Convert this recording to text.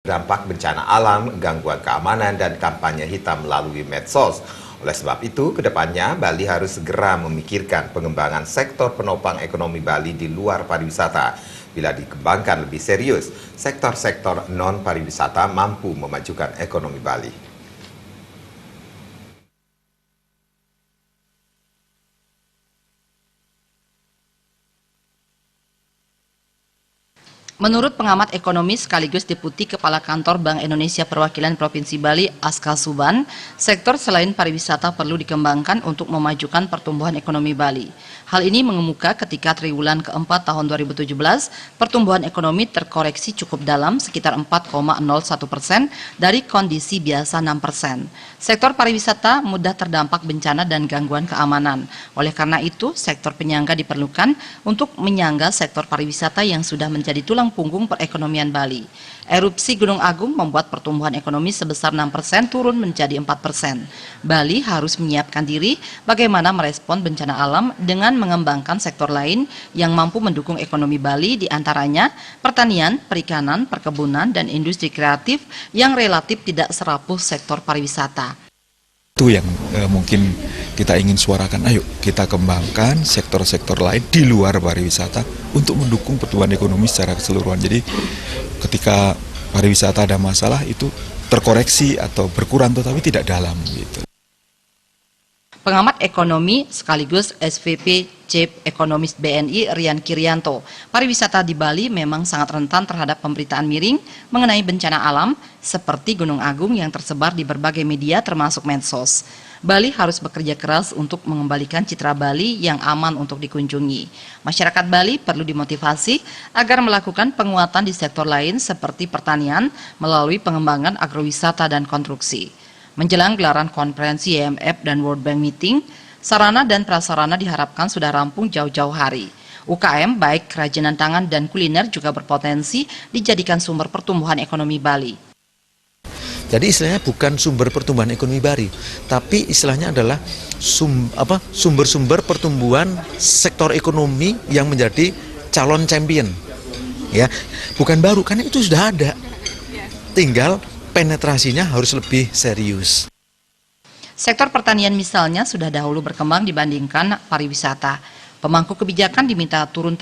dampak bencana alam, gangguan keamanan, dan kampanye hitam melalui medsos. Oleh sebab itu, kedepannya Bali harus segera memikirkan pengembangan sektor penopang ekonomi Bali di luar pariwisata. Bila dikembangkan lebih serius, sektor-sektor non-pariwisata mampu memajukan ekonomi Bali. Menurut pengamat ekonomi sekaligus Deputi Kepala Kantor Bank Indonesia Perwakilan Provinsi Bali, Aska Suban, sektor selain pariwisata perlu dikembangkan untuk memajukan pertumbuhan ekonomi Bali. Hal ini mengemuka ketika triwulan keempat tahun 2017, pertumbuhan ekonomi terkoreksi cukup dalam sekitar 4,01% dari kondisi biasa 6%. Sektor pariwisata mudah terdampak bencana dan gangguan keamanan. Oleh karena itu, sektor penyangga diperlukan untuk menyangga sektor pariwisata yang sudah menjadi tulang punggung perekonomian Bali. Erupsi Gunung Agung membuat pertumbuhan ekonomi sebesar 6% turun menjadi 4%. Bali harus menyiapkan diri bagaimana merespon bencana alam dengan mengembangkan sektor lain yang mampu mendukung ekonomi Bali, diantaranya pertanian, perikanan, perkebunan, dan industri kreatif yang relatif tidak serapuh sektor pariwisata. Itu yang mungkin kita ingin suarakan, ayo kita kembangkan sektor-sektor lain di luar pariwisata untuk mendukung pertumbuhan ekonomi secara keseluruhan. Jadi ketika pariwisata ada masalah itu terkoreksi atau berkurang tetapi tidak dalam gitu. Pengamat ekonomi sekaligus SVP Chief Economist BNI Rian Kirianto, pariwisata di Bali memang sangat rentan terhadap pemberitaan miring mengenai bencana alam seperti Gunung Agung yang tersebar di berbagai media termasuk medsos. Bali harus bekerja keras untuk mengembalikan citra Bali yang aman untuk dikunjungi. Masyarakat Bali perlu dimotivasi agar melakukan penguatan di sektor lain seperti pertanian melalui pengembangan agrowisata dan konstruksi. Menjelang gelaran konferensi IMF dan World Bank Meeting, sarana dan prasarana diharapkan sudah rampung jauh-jauh hari. UKM baik kerajinan tangan dan kuliner juga berpotensi dijadikan sumber pertumbuhan ekonomi Bali. Jadi istilahnya bukan sumber pertumbuhan ekonomi Bali, tapi istilahnya adalah sumber-sumber pertumbuhan sektor ekonomi yang menjadi calon champion. Ya, bukan baru, karena itu sudah ada. Tinggal penetrasinya harus lebih serius. Sektor pertanian misalnya sudah dahulu berkembang dibandingkan pariwisata. Pemangku kebijakan diminta turun